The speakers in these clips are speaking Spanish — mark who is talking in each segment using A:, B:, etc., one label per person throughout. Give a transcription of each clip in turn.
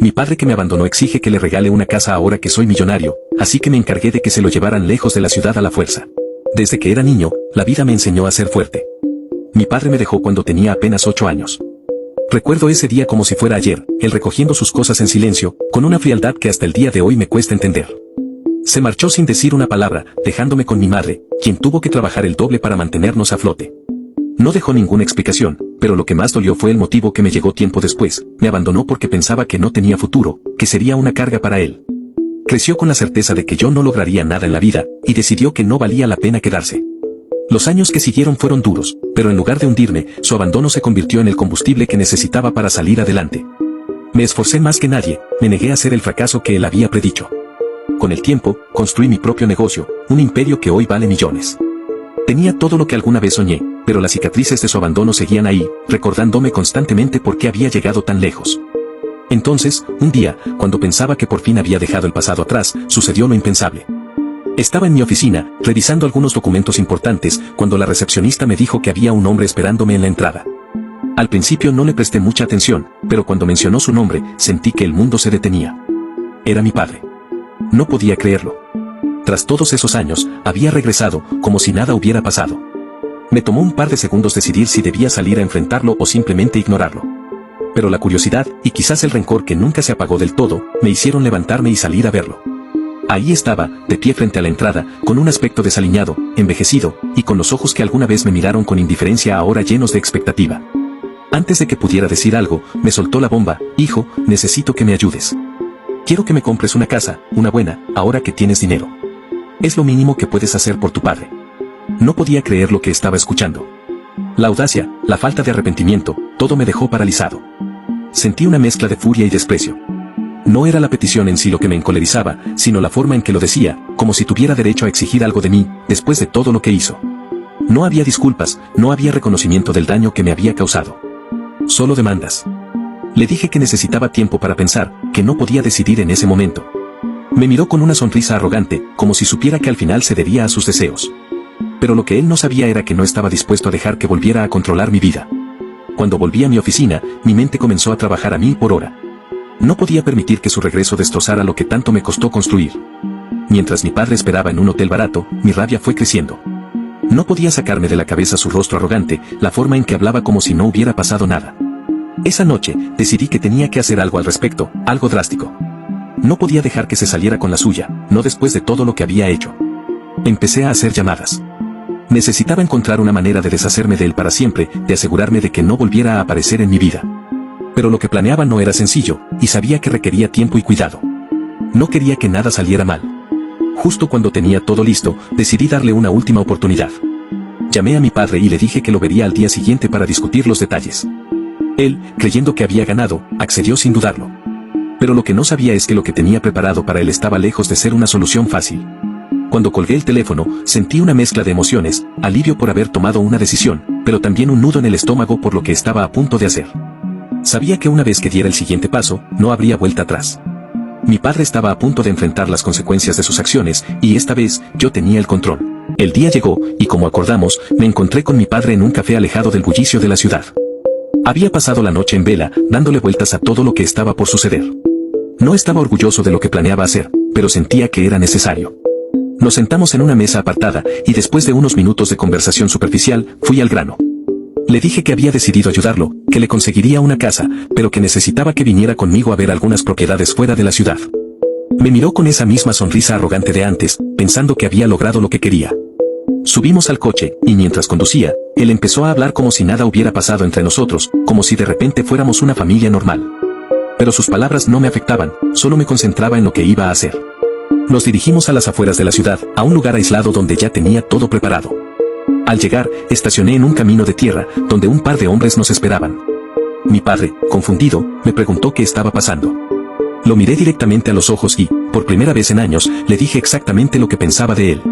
A: Mi padre que me abandonó exige que le regale una casa ahora que soy millonario, así que me encargué de que se lo llevaran lejos de la ciudad a la fuerza. Desde que era niño, la vida me enseñó a ser fuerte. Mi padre me dejó cuando tenía apenas 8 años. Recuerdo ese día como si fuera ayer, él recogiendo sus cosas en silencio, con una frialdad que hasta el día de hoy me cuesta entender. Se marchó sin decir una palabra, dejándome con mi madre, quien tuvo que trabajar el doble para mantenernos a flote. No dejó ninguna explicación, pero lo que más dolió fue el motivo que me llegó tiempo después. Me abandonó porque pensaba que no tenía futuro, que sería una carga para él. Creció con la certeza de que yo no lograría nada en la vida, y decidió que no valía la pena quedarse. Los años que siguieron fueron duros, pero en lugar de hundirme, su abandono se convirtió en el combustible que necesitaba para salir adelante. Me esforcé más que nadie, me negué a ser el fracaso que él había predicho. Con el tiempo, construí mi propio negocio, un imperio que hoy vale millones. Tenía todo lo que alguna vez soñé, pero las cicatrices de su abandono seguían ahí, recordándome constantemente por qué había llegado tan lejos. Entonces, un día, cuando pensaba que por fin había dejado el pasado atrás, sucedió lo impensable. Estaba en mi oficina, revisando algunos documentos importantes, cuando la recepcionista me dijo que había un hombre esperándome en la entrada. Al principio no le presté mucha atención, pero cuando mencionó su nombre, sentí que el mundo se detenía. Era mi padre. No podía creerlo. Tras todos esos años, había regresado, como si nada hubiera pasado. Me tomó un par de segundos decidir si debía salir a enfrentarlo o simplemente ignorarlo. Pero la curiosidad, y quizás el rencor que nunca se apagó del todo, me hicieron levantarme y salir a verlo. Ahí estaba, de pie frente a la entrada, con un aspecto desaliñado, envejecido, y con los ojos que alguna vez me miraron con indiferencia ahora llenos de expectativa. Antes de que pudiera decir algo, me soltó la bomba: hijo, necesito que me ayudes. Quiero que me compres una casa, una buena, ahora que tienes dinero. Es lo mínimo que puedes hacer por tu padre. No podía creer lo que estaba escuchando. La audacia, la falta de arrepentimiento, todo me dejó paralizado. Sentí una mezcla de furia y desprecio. No era la petición en sí lo que me encolerizaba, sino la forma en que lo decía, como si tuviera derecho a exigir algo de mí, después de todo lo que hizo. No había disculpas, no había reconocimiento del daño que me había causado. Solo demandas. Le dije que necesitaba tiempo para pensar, que no podía decidir en ese momento. Me miró con una sonrisa arrogante, como si supiera que al final cedería a sus deseos. Pero lo que él no sabía era que no estaba dispuesto a dejar que volviera a controlar mi vida. Cuando volví a mi oficina, mi mente comenzó a trabajar a 1000 por hora. No podía permitir que su regreso destrozara lo que tanto me costó construir. Mientras mi padre esperaba en un hotel barato, mi rabia fue creciendo. No podía sacarme de la cabeza su rostro arrogante, la forma en que hablaba como si no hubiera pasado nada. Esa noche, decidí que tenía que hacer algo al respecto, algo drástico. No podía dejar que se saliera con la suya, no después de todo lo que había hecho. Empecé a hacer llamadas. Necesitaba encontrar una manera de deshacerme de él para siempre, de asegurarme de que no volviera a aparecer en mi vida. Pero lo que planeaba no era sencillo, y sabía que requería tiempo y cuidado. No quería que nada saliera mal. Justo cuando tenía todo listo, decidí darle una última oportunidad. Llamé a mi padre y le dije que lo vería al día siguiente para discutir los detalles. Él, creyendo que había ganado, accedió sin dudarlo. Pero lo que no sabía es que lo que tenía preparado para él estaba lejos de ser una solución fácil. Cuando colgué el teléfono, sentí una mezcla de emociones, alivio por haber tomado una decisión, pero también un nudo en el estómago por lo que estaba a punto de hacer. Sabía que una vez que diera el siguiente paso, no habría vuelta atrás. Mi padre estaba a punto de enfrentar las consecuencias de sus acciones, y esta vez, yo tenía el control. El día llegó, y como acordamos, me encontré con mi padre en un café alejado del bullicio de la ciudad. Había pasado la noche en vela, dándole vueltas a todo lo que estaba por suceder. No estaba orgulloso de lo que planeaba hacer, pero sentía que era necesario. Nos sentamos en una mesa apartada, y después de unos minutos de conversación superficial, fui al grano. Le dije que había decidido ayudarlo, que le conseguiría una casa, pero que necesitaba que viniera conmigo a ver algunas propiedades fuera de la ciudad. Me miró con esa misma sonrisa arrogante de antes, pensando que había logrado lo que quería. Subimos al coche, y mientras conducía, él empezó a hablar como si nada hubiera pasado entre nosotros, como si de repente fuéramos una familia normal. Pero sus palabras no me afectaban, solo me concentraba en lo que iba a hacer. Nos dirigimos a las afueras de la ciudad, a un lugar aislado donde ya tenía todo preparado. Al llegar, estacioné en un camino de tierra, donde un par de hombres nos esperaban. Mi padre, confundido, me preguntó qué estaba pasando. Lo miré directamente a los ojos y, por primera vez en años, le dije exactamente lo que pensaba de él.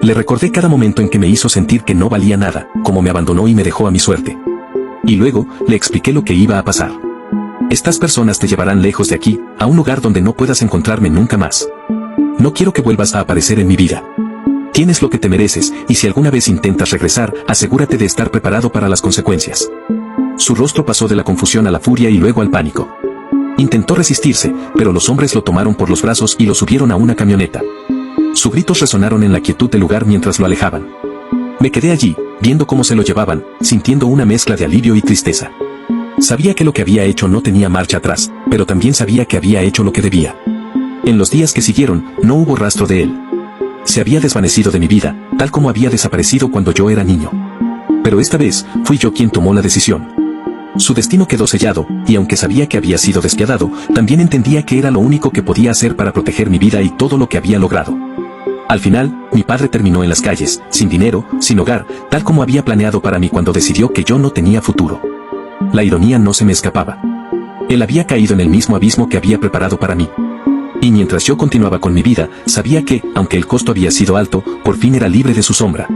A: Le recordé cada momento en que me hizo sentir que no valía nada, cómo me abandonó y me dejó a mi suerte. Y luego, le expliqué lo que iba a pasar. Estas personas te llevarán lejos de aquí, a un lugar donde no puedas encontrarme nunca más. No quiero que vuelvas a aparecer en mi vida. Tienes lo que te mereces, y si alguna vez intentas regresar, asegúrate de estar preparado para las consecuencias. Su rostro pasó de la confusión a la furia y luego al pánico. Intentó resistirse, pero los hombres lo tomaron por los brazos y lo subieron a una camioneta. Sus gritos resonaron en la quietud del lugar mientras lo alejaban. Me quedé allí, viendo cómo se lo llevaban, sintiendo una mezcla de alivio y tristeza. Sabía que lo que había hecho no tenía marcha atrás, pero también sabía que había hecho lo que debía. En los días que siguieron, no hubo rastro de él. Se había desvanecido de mi vida, tal como había desaparecido cuando yo era niño. Pero esta vez, fui yo quien tomó la decisión. Su destino quedó sellado, y aunque sabía que había sido despiadado, también entendía que era lo único que podía hacer para proteger mi vida y todo lo que había logrado. Al final, mi padre terminó en las calles, sin dinero, sin hogar, tal como había planeado para mí cuando decidió que yo no tenía futuro. La ironía no se me escapaba. Él había caído en el mismo abismo que había preparado para mí. Y mientras yo continuaba con mi vida, sabía que, aunque el costo había sido alto, por fin era libre de su sombra.